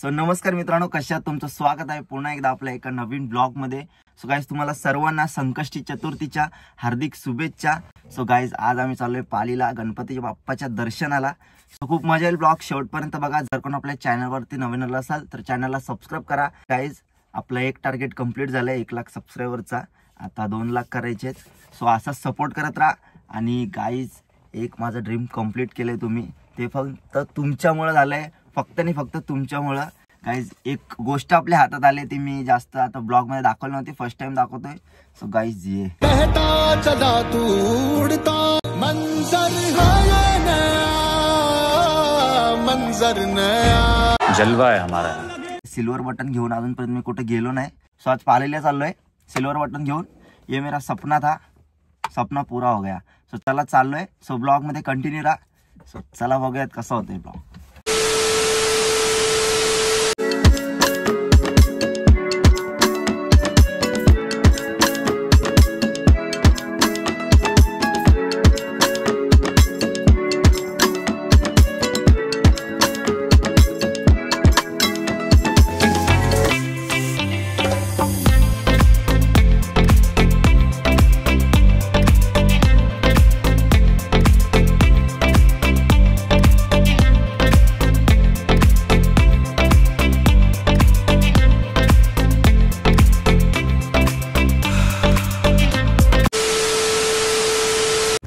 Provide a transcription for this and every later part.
So नमस्कार मित्रांनो, कशात तुमचं स्वागत आहे पुन्हा एकदा आपल्या एका नवीन ब्लॉग मध्ये। सो गाइस, तुम्हाला सर्वांना संकष्टी चतुर्थीच्या हार्दिक शुभेच्छा। सो गाइस, आज आम्ही चाललोय पालीला गणपती बाप्पाच्या दर्शनाला। सो खूप मजा येईल, ब्लॉग शेवटपर्यंत बघा। जर कोण आपल्या चॅनलवरती नवीन आला असाल तर चॅनलला सबस्क्राइब करा। गाइस, आपलं एक टार्गेट कंप्लीट झालंय 1 लाख सबस्क्रायबरचा, आता 2 लाख करायचे। सो असा सपोर्ट करत राहा। आणि गाइस, एक माझं ड्रीम कंप्लीट केलंय तुम्ही, ते फक्त तुमच्यामुळे झालंय, फक्त आणि फक्त तुमच्यामुळे। गाइस, एक गोष्ट आपल्या हातात आली, ती मी जास्त आता ब्लॉग मध्ये दाखवली नव्हती, फर्स्ट टाइम दाखवतोय। सो गाइस, ये चला तू उड़ता मंजर है नया, मंजर नया, जलवा है हमारा। सिल्वर बटन घेऊन अजूनपर्यंत मी कुठे गेलो नाही। सो आज पालीला चाललोय सिल्वर बटन घेऊन। ये मेरा सपना था, सपना पूरा हो गया। सो चला चाललोय। सो ब्लॉग मध्ये कंटिन्यू राहा। सो चला बघूयात कसा होतोय ब्लॉग।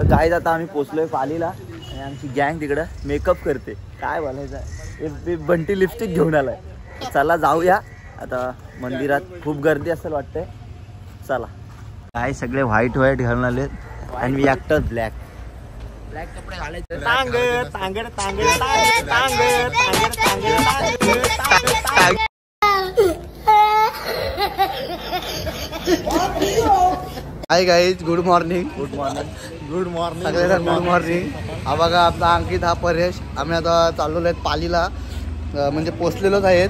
गाइस, आता आम्ही पोचलोय पालीला आणि आमची गँग तिकडं मेकअप करते। काय बोलायचं, बंटी लिपस्टिक घेऊन आलाय। चला जाऊया आता मंदिरात, खूप गर्दी असेल वाटतंय। चला। काय सगळे व्हाईट घालून आले आणि मी एकटाच ब्लॅक कपडे घालायचे। हाय गाईज, गुड मॉर्निंग सगळ्यांना गुड मॉर्निंग। हा बघा आपला अंकित, हा परेश। आम्ही आता चाललेलो आहेत पालीला, म्हणजे पोचलेलोच आहेत।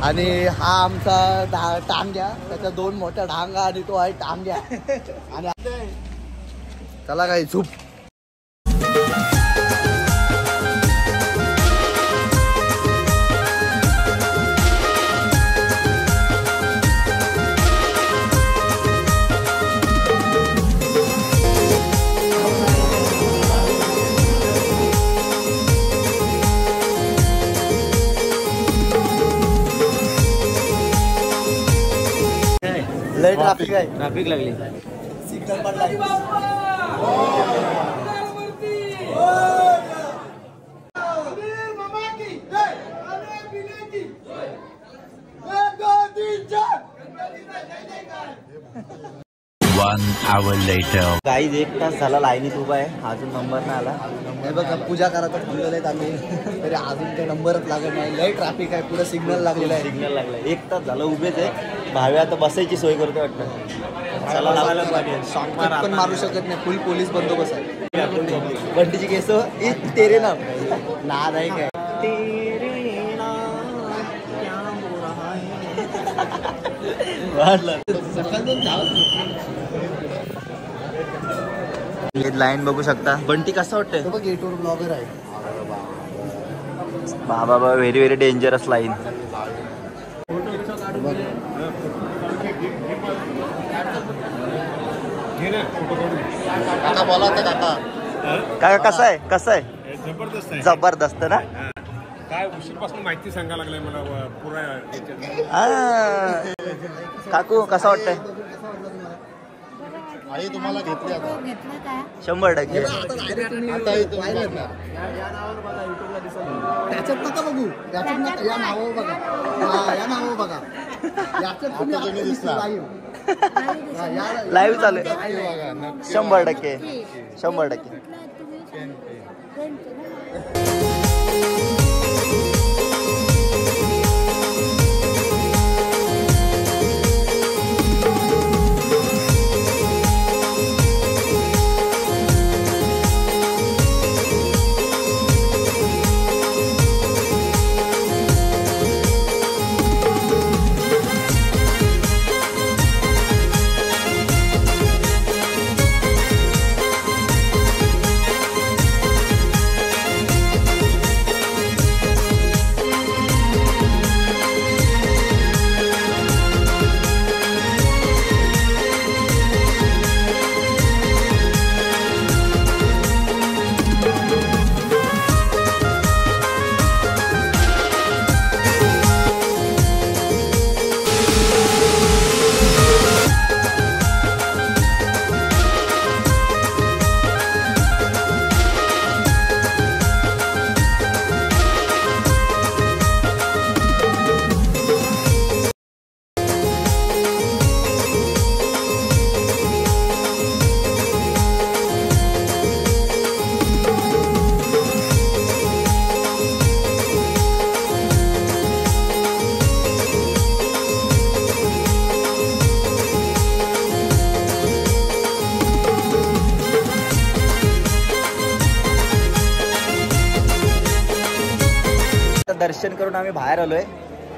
आणि हा आमचा टांग्या, त्याच्या 2 मोठ्या ढांगा आणि तो आहे टांग्या। आणि चला गाई झोप। लय ट्रॅफिक आहे, ट्रॅफिक लागली, सिग्नल पडलाय। गाइस, 1 तास झाला लाईनीत उभा आहे, अजून नंबर नाही आला। हे बघा, पूजा करायला थांबलेले आहेत आम्ही, तरी अजून काही नंबरच लागत नाही। लय ट्रॅफिक आहे, पुढे सिग्नल लागलेला आहे। सिग्नल लागला, 1 तास झालं उभेच आहे। भावे आता बसायची सोय करतो वाटतं। चला लावायला शॉर्टकट पण मारू शकत नाही, फुल पोलीस बंदोबस्त आहे। बंटीची केस तेरे नाम नाद आहे काय, लाईन बघू शकता। बंटी कसं वाटतंय? बघ, गेटवर ब्लॉगर आहे। बाबा व्हेरी व्हेरी डेंजरस लाईन। काका बोला होता काका, काय कसं आहे, कसं आहे? जबरदस्त आहे, जबरदस्त ना। काय उशीरपासून माहिती सांगायला लागलाय मला पुरा। काकू कसं वाटतंय? आई तुम्हाला घेतली आता 100%। त्याच्यात नका बघू, याच्यात नका, या नावावर बघा, या नावावर बघा, याच्यात तुम्ही दिसला लाईव्ह चालू आहे। 100%, 100%। दर्शन करून आम्ही बाहेर आलोय.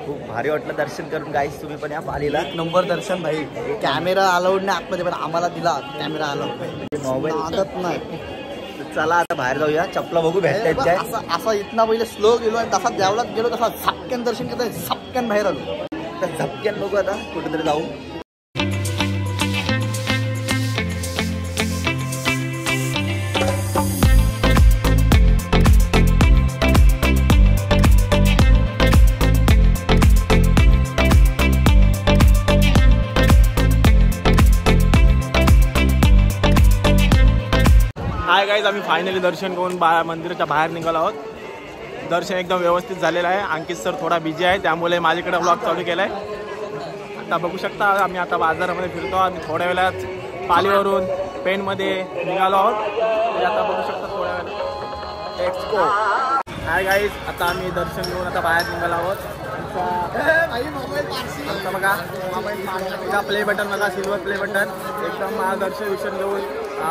खूप भारी वाटलं दर्शन करून. गाईस तुम्ही पण या पालीला. एक नंबर दर्शन भाई. कॅमेरा अलाउड नाही आतमध्ये, पण आम्हाला दिला कॅमेरा अलाउड. मोबाईल आदत नाही. चला आता बाहेर जाऊया. चपला बघू भेटतायत काय. असा इतना पहिले स्लो गेलो आणि तसा देवळात गेलो, तसा झपक्यान दर्शन करता झपक्यान बाहेर आलो. तर झपक्यान बघू आता कुठेतरी जाऊ. हाय गाईज, आम्ही फायनली दर्शन करून मंदिराच्या बाहेर निघालो आहोत. दर्शन एकदम व्यवस्थित झालेलं आहे. अंकित सर थोडा बिझी आहे, त्यामुळे माझ्याकडे ब्लॉग चालू केला आहे. आता बघू शकता आम्ही आता बाजारामध्ये फिरतो आणि थोड्या वेळात पालीवरून पेणमध्ये निघालो आहोत. आता बघू शकता थोड्या वेळात लेट्स गो. हाय गाईज, आता आम्ही दर्शन घेऊन आता बाहेर निघालो आहोत. आमचा बघा प्ले बटन बघा, सिल्वर प्ले बटन. एकदम दर्शन घेऊन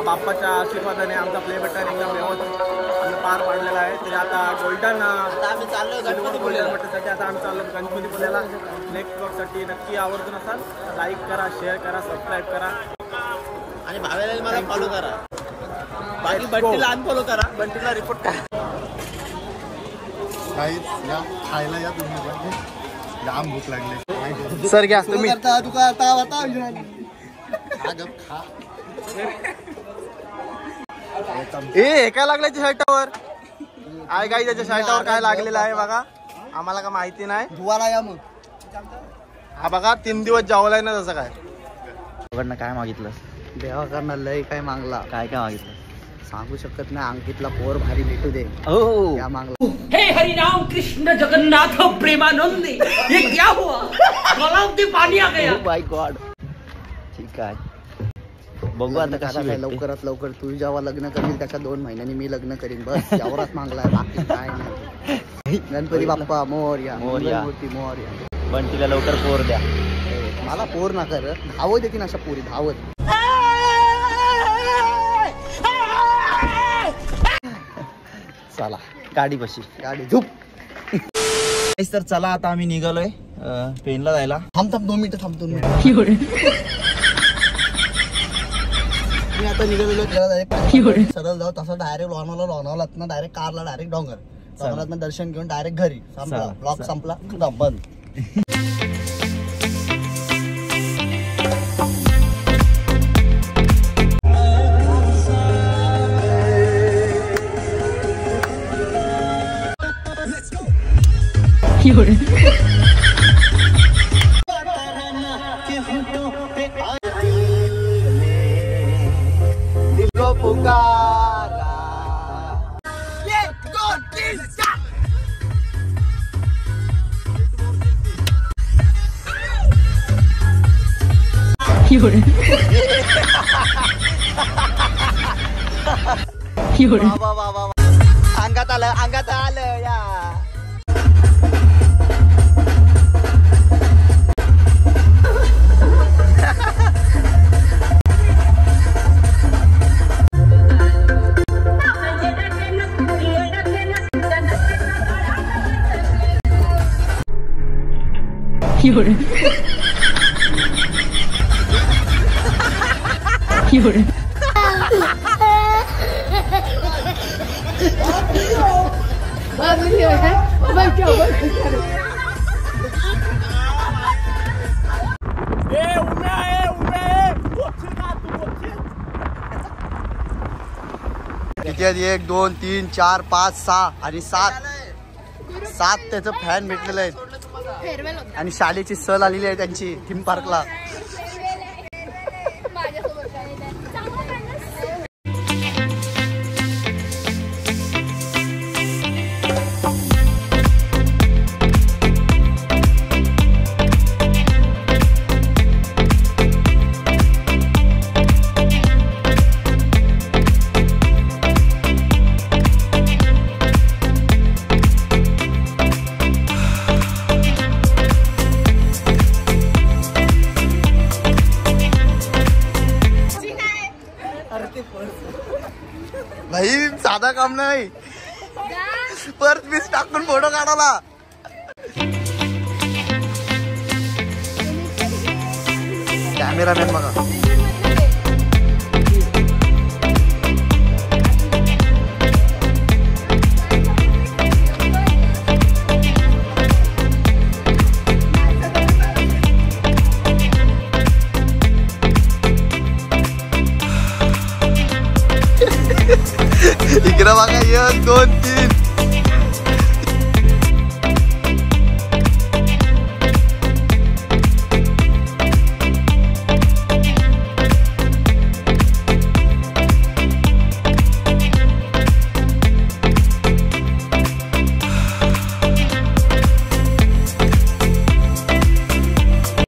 बाप्पाच्या आशीर्वादाने आमचा प्ले बटन एकदम व्यवस्थित आम्ही पार पाडलेला आहे. ते आता गोल्डन आम्ही चाललो गोल्डन बटनसाठी. आता आम्ही चाललो गणपतीपुळ्याला. नेक्स्ट ब्लॉगसाठी नक्की आवर्जून असाल लाईक करा, शेअर करा, सबस्क्राईब करा आणि भावेला मला फॉलो करा. बाकी बंटीला अनफॉलो करा, बंटीला रिपोर्ट करा. या खायला या तुम्ही, जाम भूक लागली. सर घ्या तुम्ही. ए काय लागलं शर्टावर? आय गाई त्याच्या शर्टावर काय लागलेलं आहे बघा, आम्हाला काय माहिती नाही. धुवाला या मग. हा बघा 3 दिवस जेवलाय ना तसं काय. काय मागितलं देवाकडनं लय काय मागला, काय काय मागितलं सांगू शकत नाही. अंकितला पोर भारी भेटू दे. हो या मागला. हे हरिनाम कृष्ण जगन्नाथ प्रेमानंद, ये क्या हुआ? तालाब में पानी आ गया. माय गॉड. ठीक आहे, बघू आता कसं काय लवकरात लवकर. तू जेव्हा लग्न करील त्याच्या 2 महिन्यांनी मी लग्न करीन. बस यावरच मागलाय, बाकी काय नाही. गणपती बाप्पा मोरया, मूर्ती मोरया. पण तिला लवकर पोर द्या. मला पोर ना कर, धावत देतील अशा पोरी, धावत. चला गाडी बशी, गाडी झुप. तर चला आता आम्ही निघालोय पेनला जायला. थांब 2 मिनिटं थांब. 2 मिनिटं. मी आता निघालेलो सरळ जाऊ, तसं डायरेक्ट लोणावला ना, डायरेक्ट कारला, डायरेक्ट डोंगरात दर्शन घेऊन डायरेक्ट घरी. संपला ब्लॉग, संपला बंद. अंगात आलं या. किती आहेत? 1 2 3 4 5 6 आणि 7 त्याचं फॅन भेटलेलं आहे. आणि शाळेची सहल आलेली आहे त्यांची थीम पार्कला. भाई साधा काम नाही, पर्स बीस टाकून फोटो काढायला. कॅमेरामॅन बघा. इकडं बघा 1 2 3.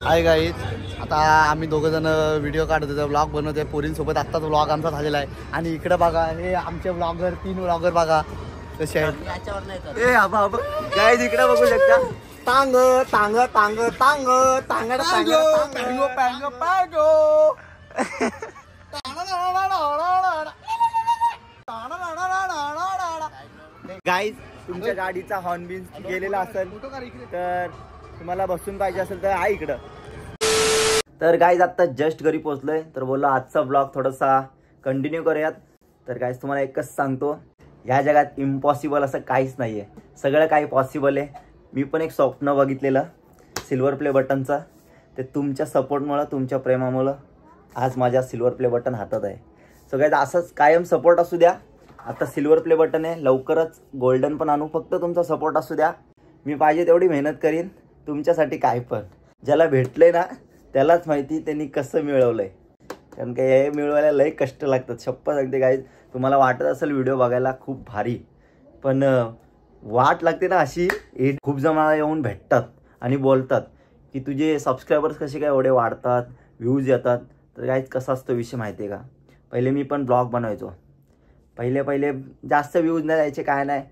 हाय गाईज, आता आम्ही दोघं जण व्हिडिओ काढत होतो, ब्लॉग बनवतोय पोरींसोबत. आत्ताच ब्लॉग आमचा झालेला आहे. आणि इकडे बघा हे आमचे ब्लॉगर 3 ब्लॉगर बघा कसे आहेत. ए आबा आबा गाईज इकडे बघू शकता. टांग टांग टांग टांग टांग टांग पँगो पँगो. गाईज तुमच्या गाडीचा हॉर्न बिन गेलेला असेल तर तुम्हाला बसून पाहिजे असेल तर आहे इकडं. तर गाईज आत्ता जस्ट घरी पोहोचलोय, तर बोललो आजचा ब्लॉग थोडासा कंटिन्यू करूयात. तर गाईज तुम्हाला एकच सांगतो, या जगात इम्पॉसिबल असं काहीच नाही आहे, सगळं काही पॉसिबल आहे. मी पण एक स्वप्न बघितलेलं सिल्वर प्ले बटनचं, ते तुमच्या सपोर्टमुळं तुमच्या प्रेमामुळं आज माझ्या सिल्वर प्ले बटन हातात आहे. सो गाईज असंच कायम सपोर्ट असू द्या. आता सिल्वर प्ले बटन आहे, लवकरच गोल्डन पण आणू, फक्त तुमचा सपोर्ट असू द्या. मी पाहिजे तेवढी मेहनत करीन तुमच्यासाठी. काय पण ज्याला भेटलंय ना त्यालाच माहिती त्यांनी कसं मिळवलंय, कारण की हे मिळवायला लय कष्ट लागतात. शप्पथ सांगते गाईज, तुम्हाला वाटत असेल व्हिडिओ बघायला खूप भारी, पण वाट लागते ना अशी. खूप जण मला येऊन भेटतात आणि बोलतात की तुझे सबस्क्रायबर्स कसे काय एवढे वाढतात, व्ह्यूज येतात. तर गाईज कसा असतो विषय माहिती आहे का, पहिले मी पण ब्लॉग बनवायचो, पहिले जास्त व्ह्यूज नाही द्यायचे काय नाही,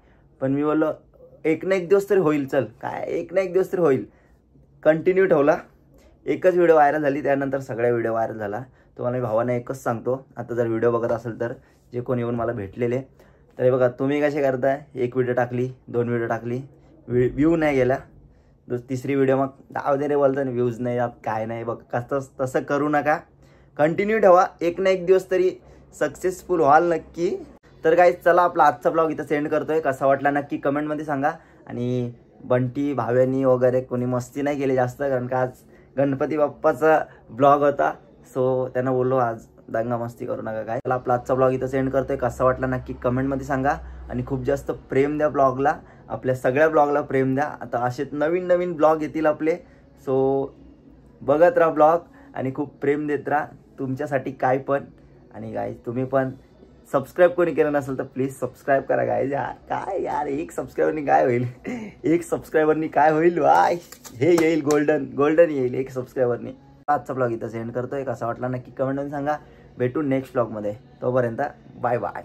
पण मी बोललो एक ना एक दिवस तरी होईल, चल काय एक ना एक दिवस तरी होईल. कंटिन्यू ठेवला, एकच व्हिडिओ व्हायरल झाली, त्यानंतर सगळ्या व्हिडिओ व्हायरल झाला. तुम्हाला मी भावाने एकच सांगतो, आता जर व्हिडिओ बघत असेल तर जे कोणी येऊन मला भेटलेले, तर हे बघा तुम्ही कसे करताय, एक व्हिडिओ टाकली 2 व्हिडिओ टाकली, व्ह्यू नाही गेला, तिसरी व्हिडिओ मग दाव दे रे बोलतो, व्ह्यूज नाही यात काय नाही. बघ तसं करू नका, कंटिन्यू ठेवा, एक ना एक दिवस तरी सक्सेसफुल व्हाल नक्की. तर गाईज चला आपला आजचा ब्लॉग इथं सेंड करतोय. कसा वाटला नक्की कमेंटमध्ये सांगा. आणि बंटी भाव्यांनी वगैरे कोणी मस्ती नाही केली जास्त, कारण का आज गणपती बाप्पाचा ब्लॉग होता, सो त्यांना बोललो आज दंगा मस्ती करू नका. काय चला आपला आजचा ब्लॉग इथं सेंड करतोय. कसा वाटला नक्की कमेंटमध्ये सांगा. आणि खूप जास्त प्रेम द्या ब्लॉगला, आपल्या सगळ्या ब्लॉगला प्रेम द्या. आता असेच नवीन नवीन ब्लॉग येतील आपले, सो बघत राहा ब्लॉग आणि खूप प्रेम देत राहा तुमच्यासाठी काय पण. आणि गाईज तुम्ही पण सबस्क्राईब कोणी केलं नसेल तर प्लीज सबस्क्राईब करा गाईज. यार काय यार, एक सबस्क्रायबरनी काय होईल, एक सबस्क्रायबरनी काय होईल, वाय हे येईल गोल्डन येईल एक सबस्क्रायबरनी. आजचा ब्लॉग इथं सेंड करतोय. कसा वाटला नक्की कमेंटमध्ये सांगा. भेटू नेक्स्ट ब्लॉगमध्ये, तोपर्यंत बाय बाय.